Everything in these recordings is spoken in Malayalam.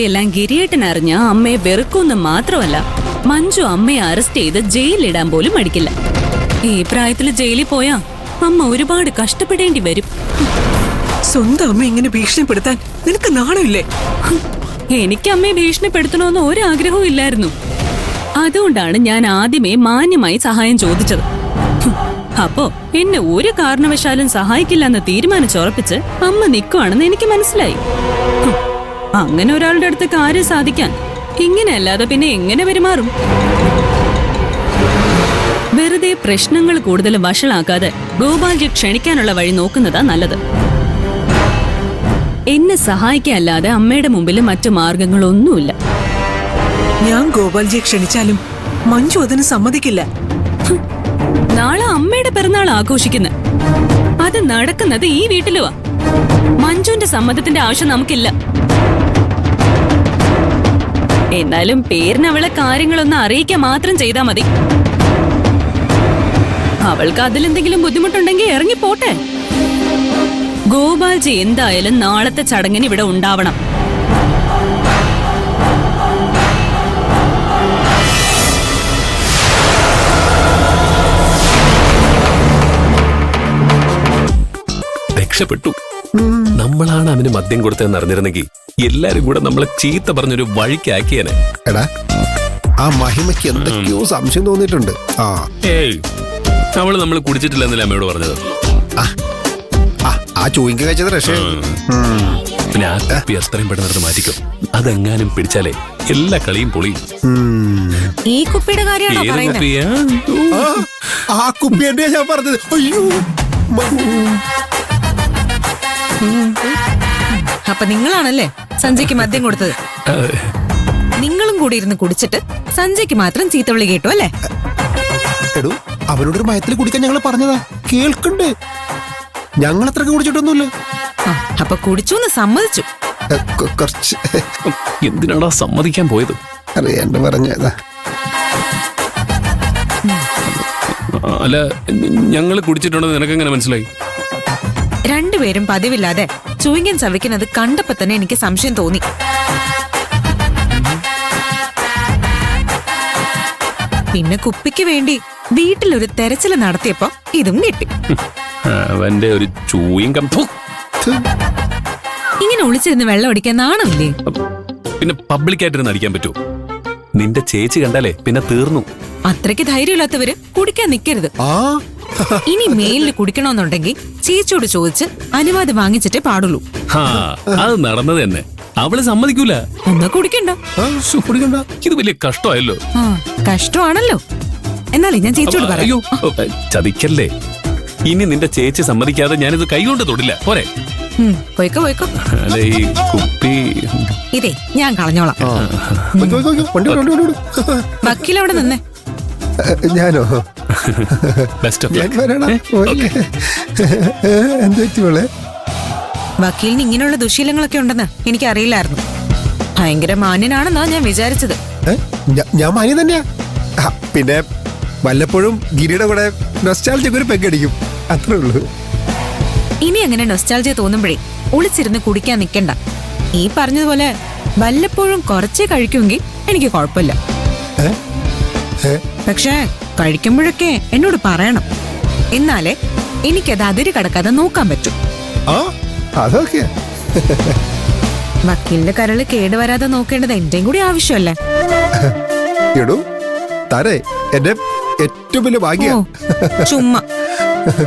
എല്ലാം ഗിരിയേട്ടൻ അറിഞ്ഞ അമ്മയെ വെറുക്കുമെന്ന് മാത്രമല്ല, മഞ്ജു അമ്മയെ അറസ്റ്റ് ചെയ്ത് ജയിലിലിടാൻ പോലും മടിക്കില്ല. ഈ പ്രായത്തില് ജയിലിൽ പോയാ അമ്മ ഒരുപാട് കഷ്ടപ്പെടേണ്ടി വരും. സ്വന്തം അമ്മ ഇങ്ങനെ ഭീഷണിപ്പെടുത്താൻ നിനക്ക് നാണമില്ലേ? എനിക്ക് അമ്മയെ ഭീഷണിപ്പെടുത്തണമെന്ന് ഒരാഗ്രഹവും ഇല്ലായിരുന്നു. അതുകൊണ്ടാണ് ഞാൻ ആദ്യമേ മാന്യമായി സഹായം ചോദിച്ചത്. അപ്പോ എന്നെ ഒരു കാരണവശാലും സഹായിക്കില്ല എന്ന് തീരുമാനിച്ചുറപ്പിച്ച് അമ്മ നിൽക്കുവാണെന്ന് എനിക്ക് മനസ്സിലായി. അങ്ങനെ ഒരാളുടെ അടുത്ത് കാര്യം സാധിക്കാൻ ഇങ്ങനെയല്ലാതെ പിന്നെ എങ്ങനെ പെരുമാറും? വെറുതെ പ്രശ്നങ്ങൾ കൂടുതൽ വഷളാക്കാതെ ഗോപാൽജി ക്ഷണിക്കാനുള്ള വഴി നോക്കുന്നതാ നല്ലത്. എന്നെ സഹായിക്കാല്ലാതെ അമ്മയുടെ മുമ്പിൽ മറ്റു മാർഗങ്ങളൊന്നുമില്ല. ഞാൻ ഗോപാൽജിയെ ക്ഷണിച്ചാലും മഞ്ജു അതിന് സമ്മതിക്കില്ല. നാളെ അമ്മയുടെ പിറന്നാൾ ആഘോഷിക്കുന്നത്. അത് നടക്കുന്നത് ഈ വീട്ടിലുവാ. മഞ്ജുവിന്റെ സമ്മതത്തിന്റെ ആവശ്യം നമുക്കില്ല. എന്നാലും പേരിന് അവളെ കാര്യങ്ങളൊന്ന് അറിയിക്കാൻ മാത്രം ചെയ്താൽ മതി. അവൾക്ക് അതിലെന്തെങ്കിലും ബുദ്ധിമുട്ടുണ്ടെങ്കിൽ ഇറങ്ങിപ്പോട്ടെ. ഗോപാൽജി എന്തായാലും നാളത്തെ ചടങ്ങിന് ഇവിടെ ഉണ്ടാവണം. രക്ഷപ്പെട്ടു. നമ്മളാണ് അവന് മദ്യം കൊടുത്തതെന്ന് അറിഞ്ഞിരുന്നെങ്കിൽ എല്ലാരും കൂടെ നമ്മളെ ചീത്ത പറഞ്ഞൊരു വഴിക്കാക്കിയേനെ. എടാ, ആ മഹിമയ്ക്ക് എന്തൊക്കെയോ സംശയം തോന്നിയിട്ടുണ്ട്. അവള് നമ്മൾ കുടിച്ചിട്ടില്ലെന്നല്ലേ അമ്മയോട് പറഞ്ഞത്. ആ ചൂയിങ്ക കഴിച്ചത് രക്ഷ. പിന്നെ ആ കുപ്പി എത്രയും പെട്ടെന്ന് മാറ്റിക്കും. അതെങ്ങാനും പിടിച്ചാലേ എല്ലാ കളിയും പൊളിയും. ഈ കുപ്പിയുടെ കാര്യമാണോ പറയുന്നത്? ആ കുപ്പി എന്നെയാ ഞാൻ പറഞ്ഞത്. അയ്യോ, അപ്പൊ നിങ്ങളാണല്ലേ സഞ്ജയ്ക്ക് മദ്യം കൊടുത്തത്? നിങ്ങളും കൂടി ഇരുന്ന് കുടിച്ചിട്ട് സഞ്ജയ്ക്ക് മാത്രം ചീത്തവിളി കേട്ടു അല്ലേ? എടോ, അവനോടൊരു മയത്തിൽ കുടിക്കാൻ ഞങ്ങൾ പറഞ്ഞതാ, കേൾക്കണ്ടേ? ഞങ്ങൾ അത്രക്ക് കുടിച്ചിട്ടൊന്നുമില്ല. അപ്പൊ കുടിച്ചു സമ്മതിച്ചു. കുറച്ച്. എന്തിനാടാ സമ്മതിക്കാൻ പോയത്? അറിയാണ്ട് പറഞ്ഞതാ. അല്ല, ഞങ്ങള് കുടിച്ചിട്ടുണ്ടെന്ന് നിനക്കെങ്ങനെ മനസ്സിലായി? രണ്ടുപേരും പതിവില്ലാതെ ചൂയിങ്ങൻ ചവയ്ക്കുന്നത് കണ്ടപ്പോ തന്നെ എനിക്ക് സംശയം തോന്നി. പിന്നെ കുപ്പിക്ക് വേണ്ടി വീട്ടിലൊരു തെരച്ചില് നടത്തിയപ്പോ ഇതും കിട്ടി. അവന്റെ ഒരു ചൂയിങ്കം. ഇങ്ങനെ ഒളിച്ചിരുന്ന് വെള്ളം അടിക്കാൻ നാണമില്ലേ? പിന്നെ പബ്ലിക്കായിട്ടിരുന്ന് അടിക്കാൻ പറ്റൂ? നിന്റെ ചേച്ചി കണ്ടാലേ പിന്നെ തീർന്നു. അത്രയ്ക്ക് ധൈര്യമില്ലാത്തവര് കുടിക്കാൻ നിക്കരുത്. ഇനി മേലില് കുടിക്കണമെന്നുണ്ടെങ്കിൽ ചേച്ചിയോട് ചോദിച്ച് അനുവാദം വാങ്ങിച്ചിട്ടേ പാടുള്ളൂ. അത് നടന്നത് തന്നെ. അവള് സമ്മതിക്കൂല. ഒന്ന് കുടിക്കണ്ട. ഇത് വലിയ കഷ്ടമായല്ലോ. കഷ്ടമാണല്ലോ. എന്നാലേ ഞാൻ ചേച്ചിയോട് പറയാം. അയ്യോ, ചതിക്കല്ലേ. ഇനി നിന്റെ ചേച്ചി സമ്മതിക്കാതെ ഞാനിത് കൈകൊണ്ട് തൊടില്ല. പോരെ? പോയിക്കോ പോയിക്കോ. അല്ലെ, ഈ കുപ്പി ഇതേ ഞാൻ കളഞ്ഞോളാം. വക്കീലവിടെ നിന്നേ. ഞാനോ? വക്കീലിന് ഇങ്ങനെയുള്ള ദുശീലങ്ങളൊക്കെ ഉണ്ടെന്ന് എനിക്കറിയില്ലായിരുന്നു. ഭയങ്കര മാന്യനാണെന്നാ ഞാൻ വിചാരിച്ചത്. ഞാൻ മാന്യം തന്നെയാ. പിന്നെ വല്ലപ്പോഴും ഗിരിയുടെ കൂടെ നൊസ്റ്റാൾജിക്ക് ഒരു പെങ്കടിക്കും, അത്രേ ഉള്ളൂ. ഇനി അങ്ങനെ നൊസ്റ്റാൾജിയ തോന്നുമ്പോഴേ ഒളിച്ചിരുന്ന് കുടിക്കാൻ നിക്കണ്ട. ഈ പറഞ്ഞതുപോലെ വല്ലപ്പോഴും കുറച്ചേ കഴിക്കുമെങ്കിൽ എനിക്ക് കുഴപ്പമില്ല. പക്ഷേ കഴിക്കുമ്പോഴൊക്കെ എന്നോട് പറയണം. എന്നാലേ എനിക്കത് അതിര് കടക്കാതെ നോക്കാൻ പറ്റും. അതൊക്കെ വക്കീലിന്റെ കരള് കേടുവരാതെ നോക്കേണ്ടത് എന്റെയും കൂടി ആവശ്യമല്ലേ? എന്റെ ഏറ്റവും വലിയ ഭാഗ്യം. ചുമ്മാ.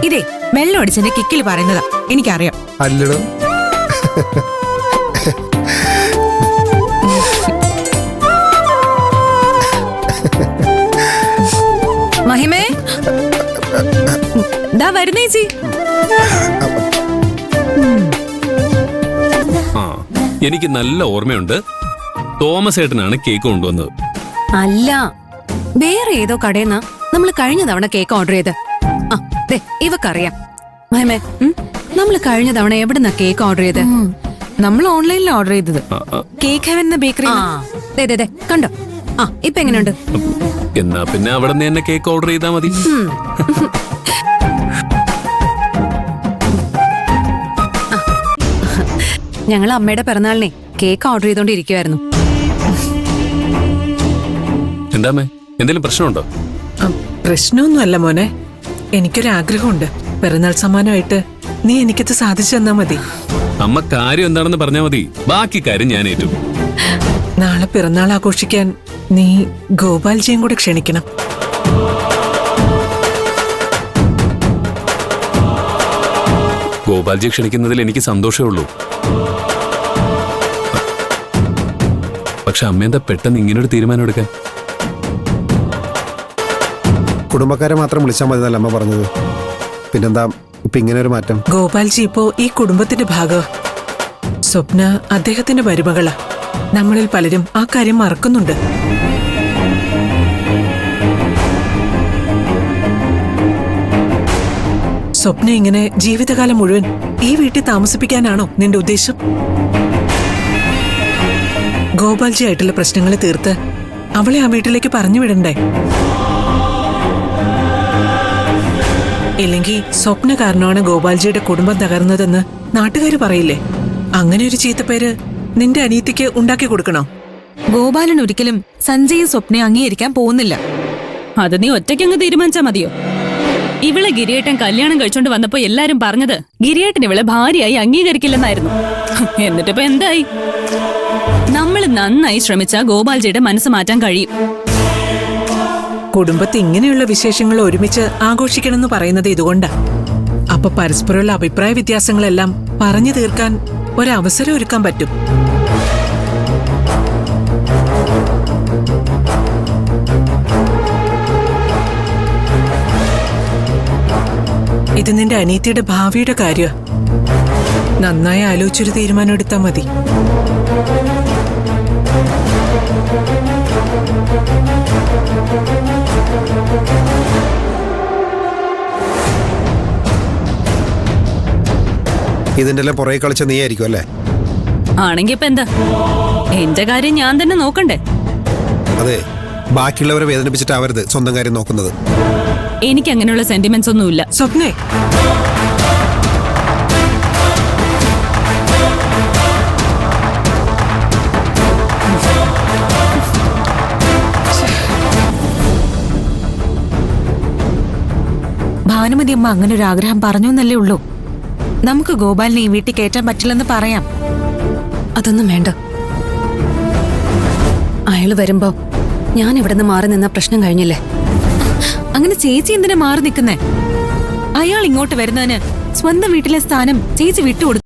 ഇതേ വെള്ളം അടിച്ചെന്റെ കിക്കിൽ പറയുന്നതാ, എനിക്കറിയാം. അല്ലടോ, മഹിമേ, ദാ വരുന്നേച്ചി. എനിക്ക് നല്ല ഓർമ്മയുണ്ട്. തോമസ് ഏട്ടനാണ് കേക്ക് കൊണ്ടുവന്നത്. അല്ല, വേറെ ഏതോ കടയിന്നാ നമ്മൾ കഴിഞ്ഞ തവണ കേക്ക് ഓർഡർ ചെയ്ത്. ഇവക്കറിയാം. മഹിമേ, നമ്മൾ കഴിഞ്ഞ തവണ എവിടുന്നാ കേക്ക് ഓർഡർ ചെയ്ത്? നമ്മൾ ഓൺലൈനിൽ ഓർഡർ ചെയ്തത്. കേക്ക് ഹെവൻ എന്ന ബേക്കറി. കണ്ടോ? ഇപ്പൊ എങ്ങനെയുണ്ട്? എന്നാ പിന്നെ അവിടെ നിന്ന് തന്നെ കേക്ക് ഓർഡർ ചെയ്താ മതി. ഞങ്ങൾ അമ്മയുടെ പിറന്നാളിനെ കേക്ക് ഓർഡർ ചെയ്തോണ്ടിരിക്കുവായിരുന്നു. എന്താമ്മേ, എന്തെങ്കിലും പ്രശ്നമുണ്ടോ? പ്രശ്നമൊന്നുമല്ല മോനെ. എനിക്കൊരാഗ്രഹമുണ്ട്. പിറന്നാൾ സമ്മാനമായിട്ട് നീ എനിക്കത് സാധിച്ചു തന്നാ മതി. അമ്മ കാര്യം എന്താണെന്ന് പറഞ്ഞാൽ മതി, ബാക്കി കാര്യം ഞാൻ ഏറ്റു. നാളെ പിറന്നാൾ ആഘോഷിക്കാൻ നീ ഗോപാൽജിയും കൂടെ ക്ഷണിക്കണം. ഗോപാൽജി ക്ഷണിക്കുന്നതിൽ എനിക്ക് സന്തോഷമേ ഉള്ളൂ. പക്ഷെ അമ്മ എന്താ പെട്ടെന്ന് ഇങ്ങനൊരു തീരുമാനം എടുക്കാൻ? കുടുംബക്കാരെ മാത്രം വിളിച്ചാൽ മതി എന്നല്ല അമ്മ പറഞ്ഞത്. പിന്നെന്താ ഇപ്പൊ ഇങ്ങനെ ഒരു മാറ്റം? ഗോപാൽജി ഇപ്പോ ഈ കുടുംബത്തിന്റെ ഭാഗം. സ്വപ്ന അദ്ദേഹത്തിന്റെ മരുമകളാ. നമ്മളിൽ പലരും ആ കാര്യം മറക്കുന്നുണ്ട്. സ്വപ്ന ഇങ്ങനെ ജീവിതകാലം മുഴുവൻ ഈ വീട്ടിൽ താമസിപ്പിക്കാനാണോ നിന്റെ ഉദ്ദേശം? ഗോപാൽജി ആയിട്ടുള്ള പ്രശ്നങ്ങൾ തീർത്ത് അവളെ ആ വീട്ടിലേക്ക് പറഞ്ഞു വിടണ്ടേ? ഇല്ലെങ്കിൽ സ്വപ്ന കാരണമാണ് ഗോപാൽജിയുടെ കുടുംബം തകർന്നതെന്ന് നാട്ടുകാര് പറയില്ലേ? അങ്ങനെ ഒരു ചീത്തപ്പേര് നിന്റെ അനിയത്തിക്ക് ഉണ്ടാക്കി കൊടുക്കണോ? ഗോപാലൻ ഒരിക്കലും സഞ്ജയും സ്വപ്നയും അംഗീകരിക്കാൻ പോകുന്നില്ല. അത് നീ ഒറ്റയ്ക്കങ്ങ് തീരുമാനിച്ചാ മതിയോ? ഇവളെ ഗിരിയേട്ടൻ കല്യാണം കഴിച്ചോണ്ട് വന്നപ്പോ എല്ലാരും പറഞ്ഞത് ഗിരിയേട്ടൻ ഇവളെ ഭാര്യയായി അംഗീകരിക്കില്ലെന്നായിരുന്നു. എന്നിട്ടിപ്പോ എന്തായി? നമ്മൾ നന്നായി ശ്രമിച്ചാ ഗോപാൽജിയുടെ മനസ്സ് മാറ്റാൻ കഴിയും. കുടുംബത്തിൽ ഇങ്ങനെയുള്ള വിശേഷങ്ങൾ ഒരുമിച്ച് ആഘോഷിക്കണമെന്ന് പറയുന്നത് ഇതുകൊണ്ടാ. അപ്പൊ പരസ്പരമുള്ള അഭിപ്രായ വ്യത്യാസങ്ങളെല്ലാം പറഞ്ഞു തീർക്കാൻ ഒരവസരം ഒരുക്കാൻ പറ്റും. ഇത് നിന്റെ അനിയത്തിയുടെ ഭാവിയുടെ കാര്യ. നന്നായി ആലോചിച്ചൊരു തീരുമാനം എടുത്താൽ മതി. ഇതിന്റെ എല്ലാം പുറകെ കളിച്ച നീ ആയിരിക്കും അല്ലേ? ആണെങ്കി ഇപ്പൊ എന്താ, എന്റെ കാര്യം ഞാൻ തന്നെ നോക്കണ്ടേ? അതെ, ബാക്കിയുള്ളവരെ വേദനിപ്പിച്ചിട്ടാവരുത് സ്വന്തം കാര്യം നോക്കുന്നത്. എനിക്ക് അങ്ങനെയുള്ള സെന്റിമെന്റ്സ് ഒന്നുമില്ല. സ്വപ്നേ, ഭാനുമതി അമ്മ അങ്ങനെ ഒരു ആഗ്രഹം പറഞ്ഞു എന്നല്ലേ ഉള്ളൂ. നമുക്ക് ഗോപാലിനെ ഈ വീട്ടിൽ കയറ്റാൻ പറ്റില്ലെന്ന് പറയാം. അതൊന്നും വേണ്ട. അയാള് വരുമ്പോ ഞാൻ ഇവിടെ നിന്ന് മാറി നിന്ന പ്രശ്നം കഴിഞ്ഞില്ലേ? അങ്ങനെ ചേച്ചി എന്തിനാ മാറി നിൽക്കുന്നേ? അയാൾ ഇങ്ങോട്ട് വരുന്നതിന് സ്വന്തം വീട്ടിലെ സ്ഥാനം ചേച്ചി വിട്ടുകൊടുത്തു.